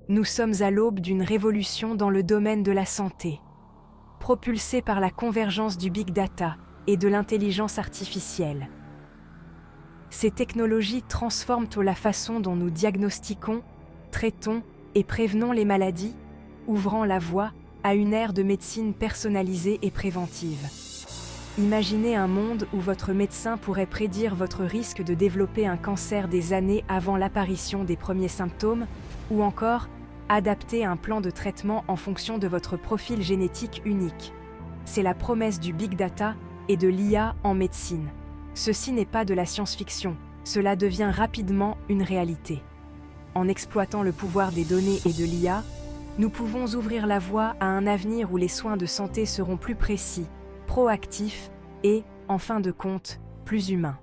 Nous sommes à l'aube d'une révolution dans le domaine de la santé. Propulsée par la convergence du big data et de l'intelligence artificielle. Ces technologies transforment la façon dont nous diagnostiquons, traitons et prévenons les maladies, ouvrant la voie à une ère de médecine personnalisée et préventive. Imaginez un monde où votre médecin pourrait prédire votre risque de développer un cancer des années avant l'apparition des premiers symptômes, ou encore adapter un plan de traitement en fonction de votre profil génétique unique. C'est la promesse du big data et de l'IA en médecine. Ceci n'est pas de la science-fiction, cela devient rapidement une réalité. En exploitant le pouvoir des données et de l'IA, nous pouvons ouvrir la voie à un avenir où les soins de santé seront plus précis, proactifs et, en fin de compte, plus humains.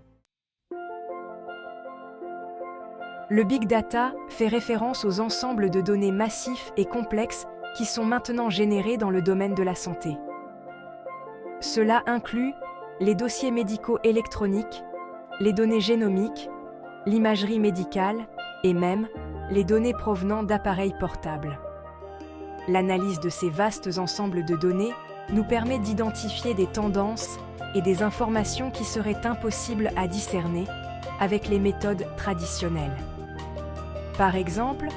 Le big data fait référence aux ensembles de données massifs et complexes qui sont maintenant générés dans le domaine de la santé. Cela inclut les dossiers médicaux électroniques, les données génomiques, l'imagerie médicale et même les données provenant d'appareils portables. L'analyse de ces vastes ensembles de données nous permet d'identifier des tendances et des informations qui seraient impossibles à discerner avec les méthodes traditionnelles. Par exemple,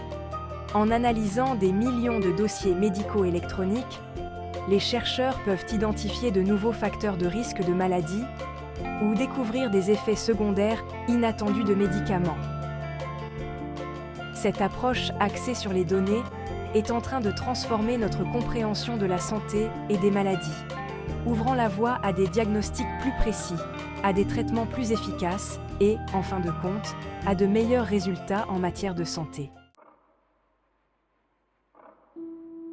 en analysant des millions de dossiers médicaux électroniques, les chercheurs peuvent identifier de nouveaux facteurs de risque de maladie ou découvrir des effets secondaires inattendus de médicaments. Cette approche axée sur les données est en train de transformer notre compréhension de la santé et des maladies, ouvrant la voie à des diagnostics plus précis, à des traitements plus efficaces et, en fin de compte, à de meilleurs résultats en matière de santé.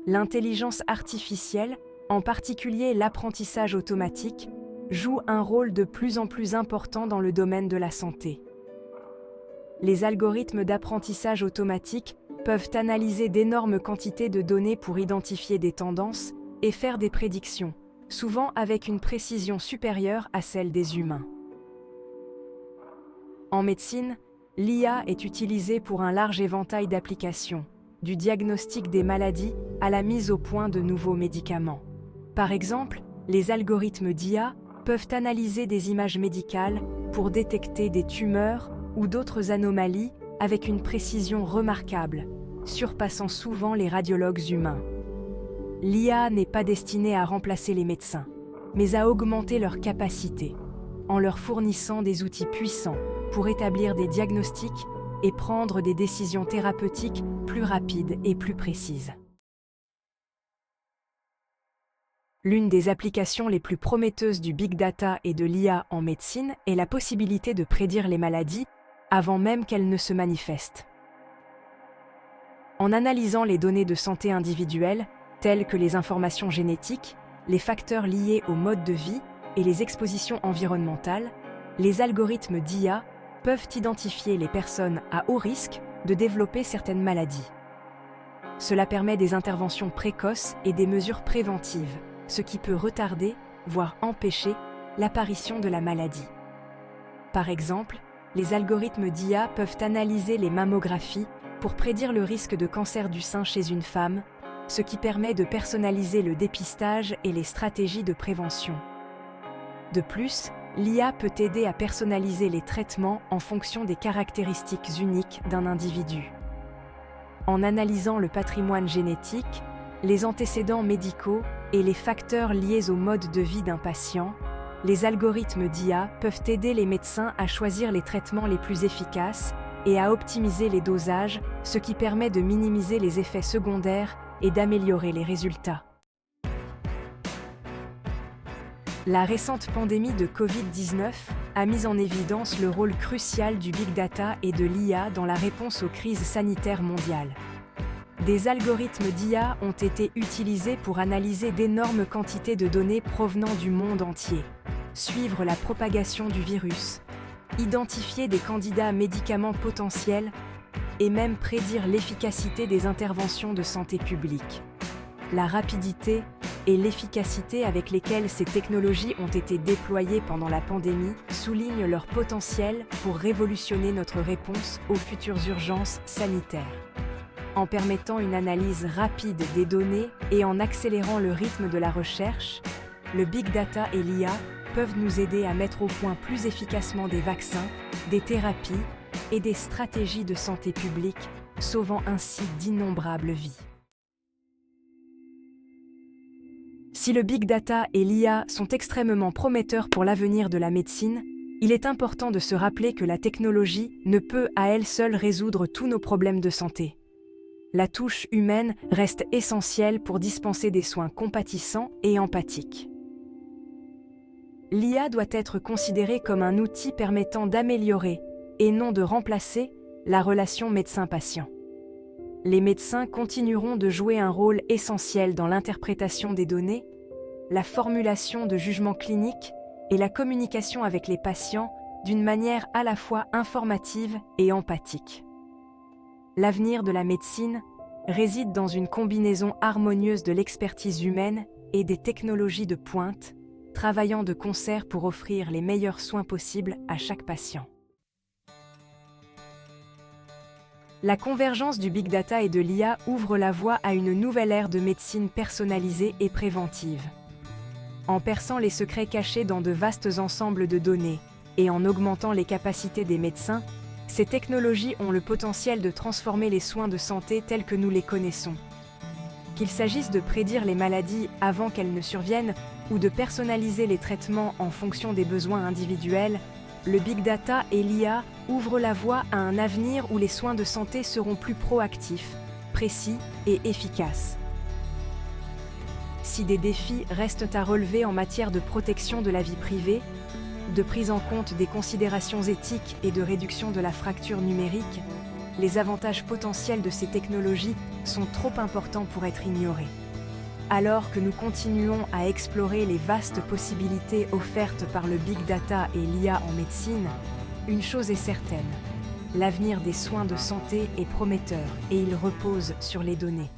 L'intelligence artificielle, en particulier l'apprentissage automatique, joue un rôle de plus en plus important dans le domaine de la santé. Les algorithmes d'apprentissage automatique peuvent analyser d'énormes quantités de données pour identifier des tendances et faire des prédictions, souvent avec une précision supérieure à celle des humains. En médecine, l'IA est utilisée pour un large éventail d'applications, du diagnostic des maladies à la mise au point de nouveaux médicaments. Par exemple, les algorithmes d'IA peuvent analyser des images médicales pour détecter des tumeurs ou d'autres anomalies avec une précision remarquable, surpassant souvent les radiologues humains. L'IA n'est pas destinée à remplacer les médecins, mais à augmenter leurs capacités, en leur fournissant des outils puissants pour établir des diagnostics et prendre des décisions thérapeutiques plus rapides et plus précises. L'une des applications les plus prometteuses du big data et de l'IA en médecine est la possibilité de prédire les maladies avant même qu'elles ne se manifestent. En analysant les données de santé individuelles, telles que les informations génétiques, les facteurs liés au mode de vie et les expositions environnementales, les algorithmes d'IA peuvent identifier les personnes à haut risque de développer certaines maladies. Cela permet des interventions précoces et des mesures préventives, ce qui peut retarder, voire empêcher, l'apparition de la maladie. Par exemple, les algorithmes d'IA peuvent analyser les mammographies pour prédire le risque de cancer du sein chez une femme, ce qui permet de personnaliser le dépistage et les stratégies de prévention. De plus, l'IA peut aider à personnaliser les traitements en fonction des caractéristiques uniques d'un individu. En analysant le patrimoine génétique, les antécédents médicaux et les facteurs liés au mode de vie d'un patient, les algorithmes d'IA peuvent aider les médecins à choisir les traitements les plus efficaces et à optimiser les dosages, ce qui permet de minimiser les effets secondaires et d'améliorer les résultats. La récente pandémie de Covid-19 a mis en évidence le rôle crucial du big data et de l'IA dans la réponse aux crises sanitaires mondiales. Des algorithmes d'IA ont été utilisés pour analyser d'énormes quantités de données provenant du monde entier, suivre la propagation du virus, identifier des candidats médicaments potentiels et même prédire l'efficacité des interventions de santé publique. La rapidité et l'efficacité avec lesquelles ces technologies ont été déployées pendant la pandémie soulignent leur potentiel pour révolutionner notre réponse aux futures urgences sanitaires. En permettant une analyse rapide des données et en accélérant le rythme de la recherche, le Big Data et l'IA peuvent nous aider à mettre au point plus efficacement des vaccins, des thérapies et des stratégies de santé publique, sauvant ainsi d'innombrables vies. Si le Big Data et l'IA sont extrêmement prometteurs pour l'avenir de la médecine, il est important de se rappeler que la technologie ne peut à elle seule résoudre tous nos problèmes de santé. La touche humaine reste essentielle pour dispenser des soins compatissants et empathiques. L'IA doit être considérée comme un outil permettant d'améliorer, et non de remplacer, la relation médecin-patient. Les médecins continueront de jouer un rôle essentiel dans l'interprétation des données, la formulation de jugements cliniques et la communication avec les patients d'une manière à la fois informative et empathique. L'avenir de la médecine réside dans une combinaison harmonieuse de l'expertise humaine et des technologies de pointe, travaillant de concert pour offrir les meilleurs soins possibles à chaque patient. La convergence du Big Data et de l'IA ouvre la voie à une nouvelle ère de médecine personnalisée et préventive. En perçant les secrets cachés dans de vastes ensembles de données et en augmentant les capacités des médecins, ces technologies ont le potentiel de transformer les soins de santé tels que nous les connaissons. Qu'il s'agisse de prédire les maladies avant qu'elles ne surviennent ou de personnaliser les traitements en fonction des besoins individuels, le Big Data et l'IA ouvrent la voie à un avenir où les soins de santé seront plus proactifs, précis et efficaces. Si des défis restent à relever en matière de protection de la vie privée, de prise en compte des considérations éthiques et de réduction de la fracture numérique, les avantages potentiels de ces technologies sont trop importants pour être ignorés. Alors que nous continuons à explorer les vastes possibilités offertes par le Big Data et l'IA en médecine, une chose est certaine, l'avenir des soins de santé est prometteur et il repose sur les données.